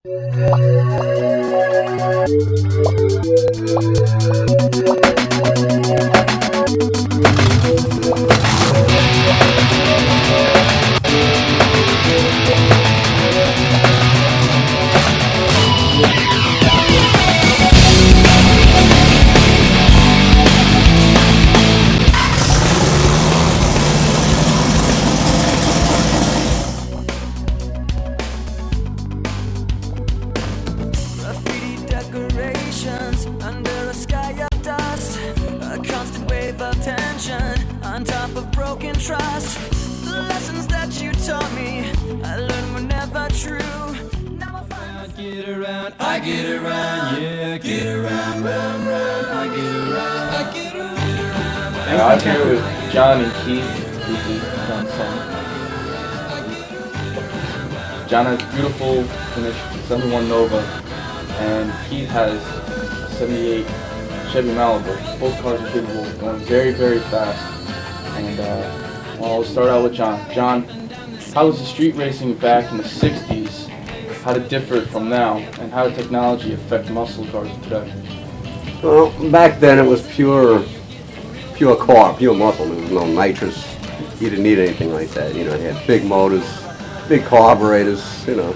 Graffiti decorations under a sky of dust, a constant wave of tension on top of broken trust. The lessons that you taught me, I learned were never true. Now I get around, yeah, get around, round, round, I get around, I get around. I'm here with John and Keith. John's son. John has beautiful finish 71 Nova, and Keith has a 78 Chevy Malibu. Both cars are capable of going very, very fast. And well, I'll start out with John. John, how was the street racing back in the 60s? How did it differ from now? And how did technology affect muscle cars today? Well, back then it was pure car, pure muscle. There was no nitrous. You didn't need anything like that. You know, you had big motors, big carburetors. You know,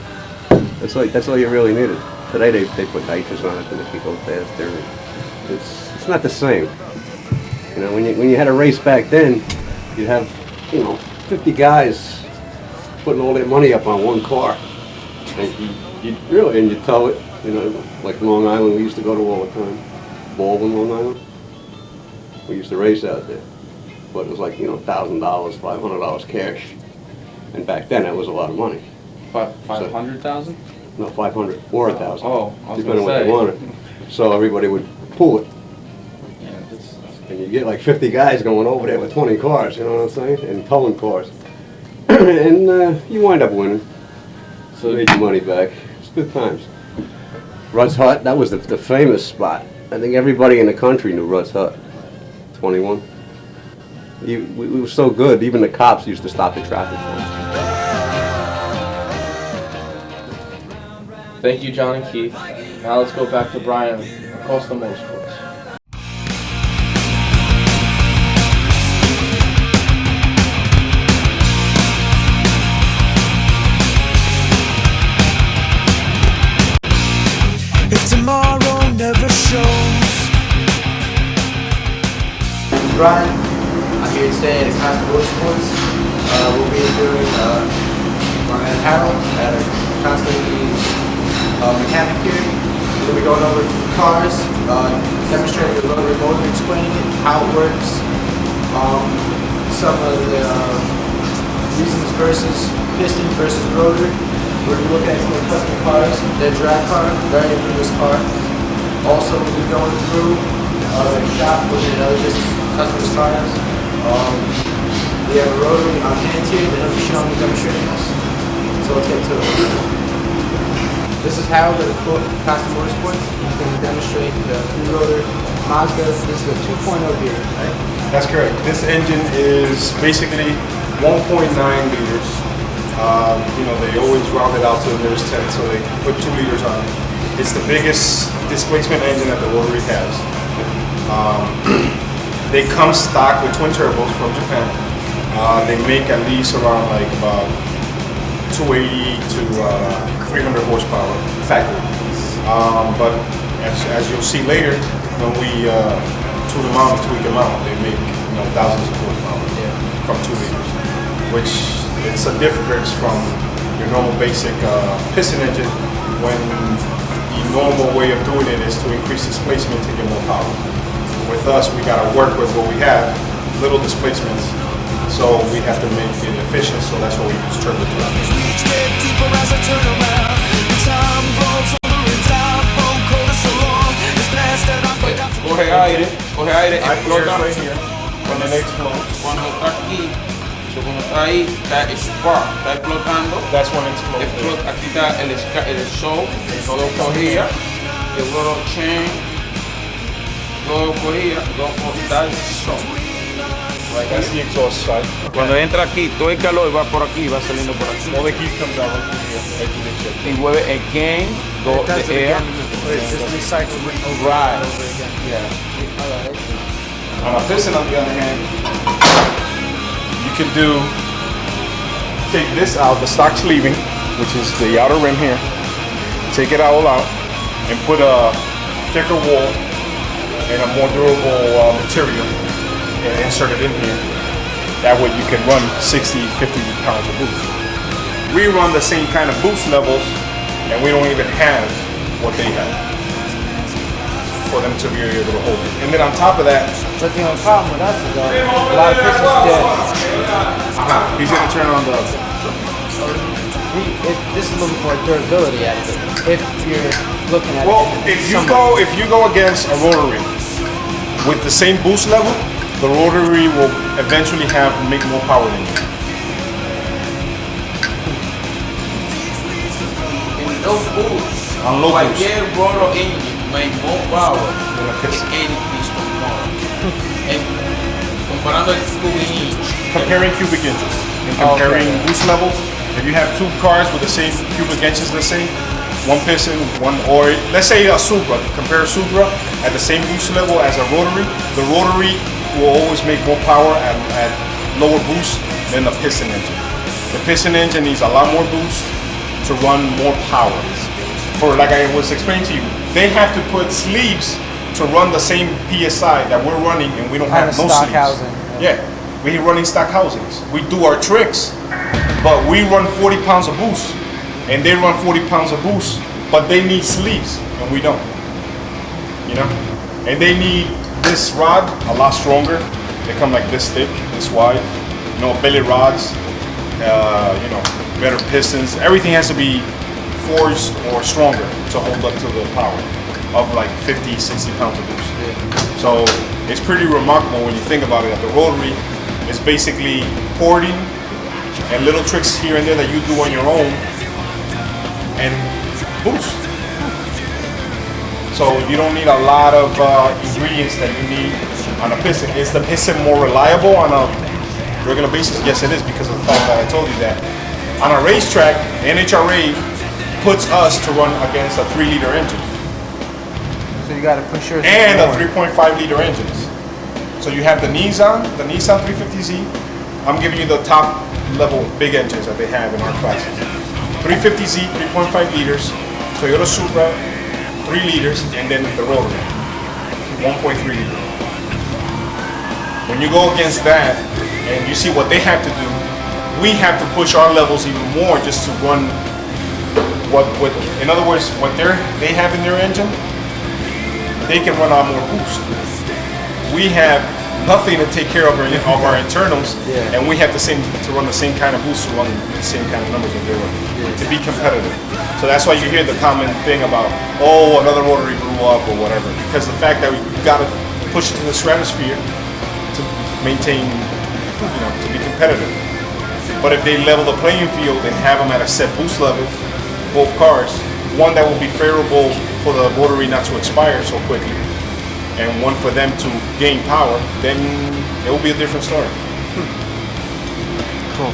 that's all you really needed. Today they put nitrous on it to make it go faster. It's not the same. You know, when you had a race back then, you'd have 50 guys putting all their money up on one car, and you'd tow it. You know, like Long Island, we used to go to all the time. Baldwin, Long Island. We used to race out there, but it was like $1,000, $500 cash, and back then that was a lot of money. 500,000? No, 500 or 1,000. Oh, I was depending on what they wanted. So everybody would pull it, and you get like 50 guys going over there with 20 cars. You know what I'm saying? And towing cars, and you wind up winning. So you made your money back. It's good times. Rudd's Hut, that was the famous spot. I think everybody in the country knew Rudd's Hut. 21. We were so good, even the cops used to stop the traffic for us. Thank you, John and Keith. Now let's go back to Brian across the motorsports. If tomorrow never shows. Brian, I'm here today at Constant Motorsports. We'll be doing my man Harold at a constantly mechanic here. We'll be going over cars, demonstrating the rotary motor, explaining it, how it works, some of the reasons versus piston versus rotary. We're going to look at some of the custom cars, their drag car, very infamous car. Also, we'll be going through the shop looking at other customers' cars. We have a rotary on hand here that he'll be showing me, demonstrating us. So let's get to it. This is Harold at Constant Motorsports. He's going to demonstrate the three-rotor Mazda. This is the 2.0 here, right? That's correct. This engine is basically 1.9 liters. They always round it out to the nearest 10, so they put 2 liters on it. It's the biggest displacement engine that the Rotary has. They come stock with twin turbos from Japan. They make at least around like about 280 to 300 horsepower factory. But as you'll see later, when we tweak them out, they make thousands of horsepower from 2 liters, which it's a difference from your normal basic piston engine, when the normal way of doing it is to increase displacement to get more power. With us, we got to work with what we have, little displacements, so we have to make it efficient, so that's why we use turbo drive. Coge aire, explota. Right here, when it explodes. Cuando está aquí, cuando está ahí, está explotando. That's when it explodes. Explota, aquí está el show, todo cogía, el rotor chain, todo cogía, that's show. That's the exhaust side. Cuando entra aquí, todo el calor va por aquí, va saliendo por aquí. All the heat comes out right through here, right through the chip. Y mueve again, go Does the it air. again, but it's just recycled over Right. and over again. On a piston, on the other hand, you can do, take this out, the stock sleeving, which is the outer rim here, take it all out, and put a thicker wall and a more durable material and insert it in here. That way you can run 60, 50 pounds of boost. We run the same kind of boost levels, and we don't even have what they have for them to be able to hold it. And then on top of that, But the only problem with us is a lot of pistons dead. he's gonna turn on the. This is looking for durability out of it. If you're looking at Well, it, if you go against a rotary with the same boost level, the rotary will eventually make more power than you. En los boosts, On low boost. cualquier rotor engine make more power Than a than piston. any piston motor. En, comparando el cubic inch. Comparing cubic inches and comparing boost levels, if you have two cars with the same cubic inches, let's say, one piston, or let's say a Supra, compare a Supra at the same boost level as a rotary, the rotary will always make more power at lower boost than the piston engine. The piston engine needs a lot more boost to run more power. For like I was explaining to you, they have to put sleeves to run the same PSI that we're running, and we don't Kind have of no stock sleeves. housing. Yeah, we're running stock housings. We do our tricks, but we run 40 pounds of boost, and they run 40 pounds of boost, but they need sleeves, and we don't. You know, and they need this rod a lot stronger. They come like this thick, this wide. You know, belly rods. You know, better pistons. Everything has to be forged or stronger to hold up to the power of like 50, 60 pounds of boost. So it's pretty remarkable when you think about it, that the rotary is basically porting and little tricks here and there that you do on your own and boost. So you don't need a lot of ingredients that you need on a piston. Is the piston more reliable on a regular basis? Yes, it is, because of the fact that I told you that. On a racetrack, the NHRA puts us to run against a 3-liter engine so you got to push yours. and a more. 3.5-liter engines. So you have the Nissan 350Z. I'm giving you the top level big engines that they have in our classes. 350Z, 3.5 liters. Toyota Supra, 3 liters, and then the Rotary, 1.3 liter. When you go against that, and you see what they have to do, we have to push our levels even more just to run what in other words, what they have in their engine, they can run on more boost. We have nothing to take care of our internals, and we have to run the same kind of boost to run the same kind of numbers that they're running to be competitive. So that's why you hear the common thing about, oh, another rotary blew up or whatever, because the fact that we've got to push it to the stratosphere to maintain, you know, to be competitive. But if they level the playing field and have them at a set boost level, both cars, one that will be favorable for the rotary not to expire so quickly, and one for them to gain power, then it will be a different story. Cool.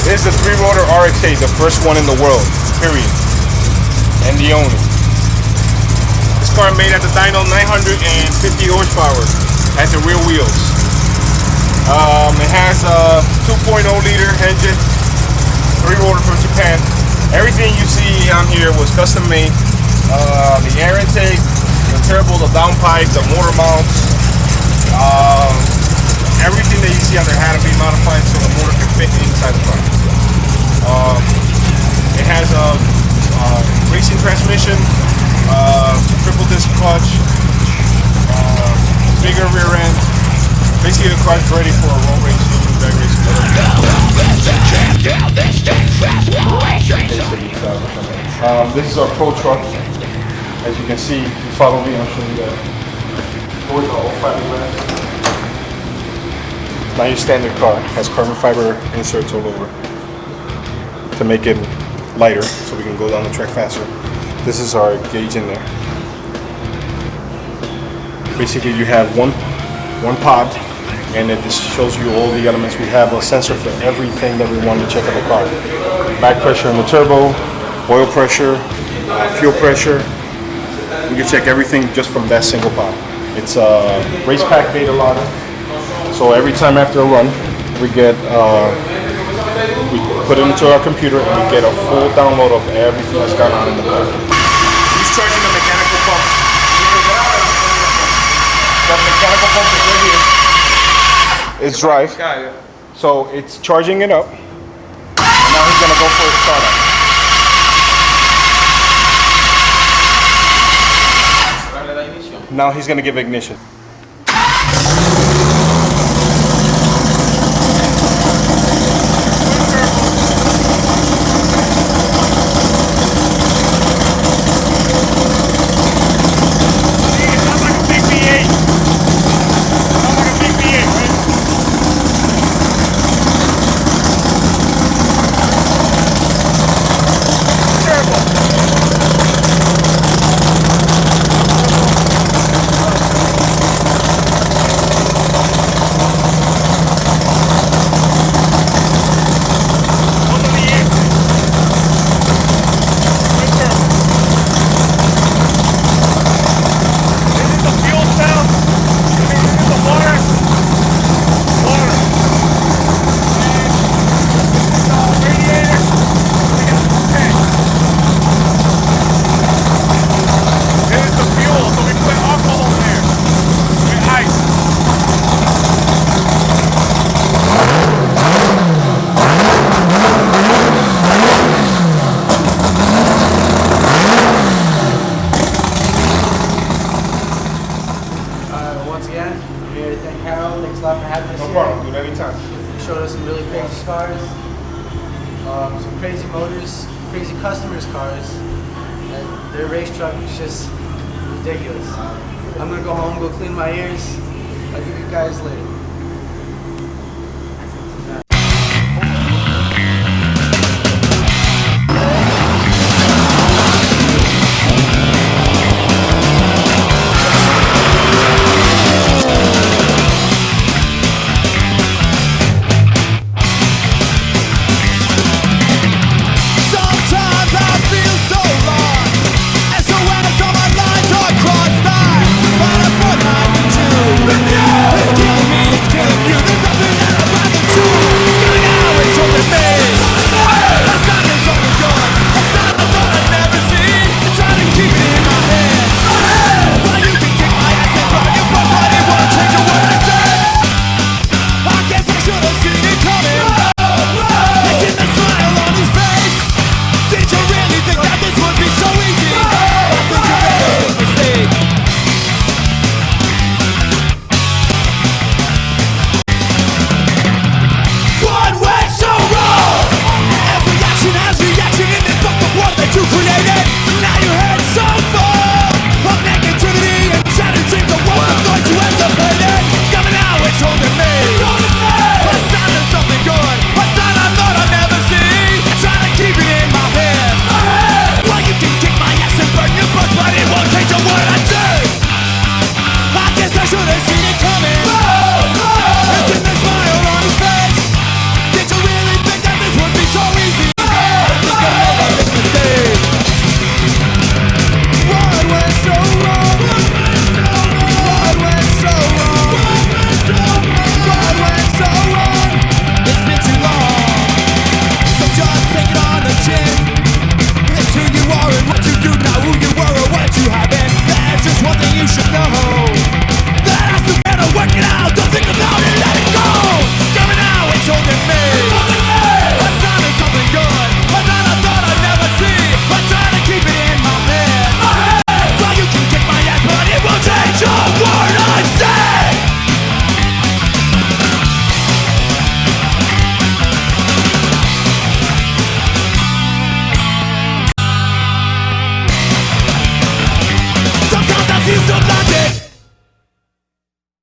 This is the 3-rotor RX-8, the first one in the world, period, and the only. This car made at the dyno 950 horsepower, has the rear wheels. It has a 2.0 liter engine, 3-rotor from Japan. Everything you see on here was custom made. The air intake, the turbo, the downpipe, the motor mounts, everything that you see on there had to be modified so the motor can fit inside the car. It has a racing transmission, triple disc clutch, bigger rear end. Basically, the car's ready for a road racing, drag racing. This is our pro truck. As you can see, you follow me, I'll show you that. Doors are all fiberglass. It's not your standard car. It has carbon fiber inserts all over to make it lighter so we can go down the track faster. This is our gauge in there. Basically, you have one pod and it just shows you all the elements. We have a sensor for everything that we want to check on the car. Back pressure in the turbo, oil pressure, fuel pressure. We can check everything just from that single pop. It's a race pack data logger. So every time after a run, we get we put it into our computer and we get a full download of everything that's gone on in the car. He's charging the mechanical pump. That mechanical pump is right here. It's drive. So it's charging it up. And now he's gonna go for a startup. Now he's gonna give ignition. Showed us some really crazy cars, some crazy motors, crazy customers' cars, and their race truck is just ridiculous. I'm gonna go home, go clean my ears. I'll give you guys later.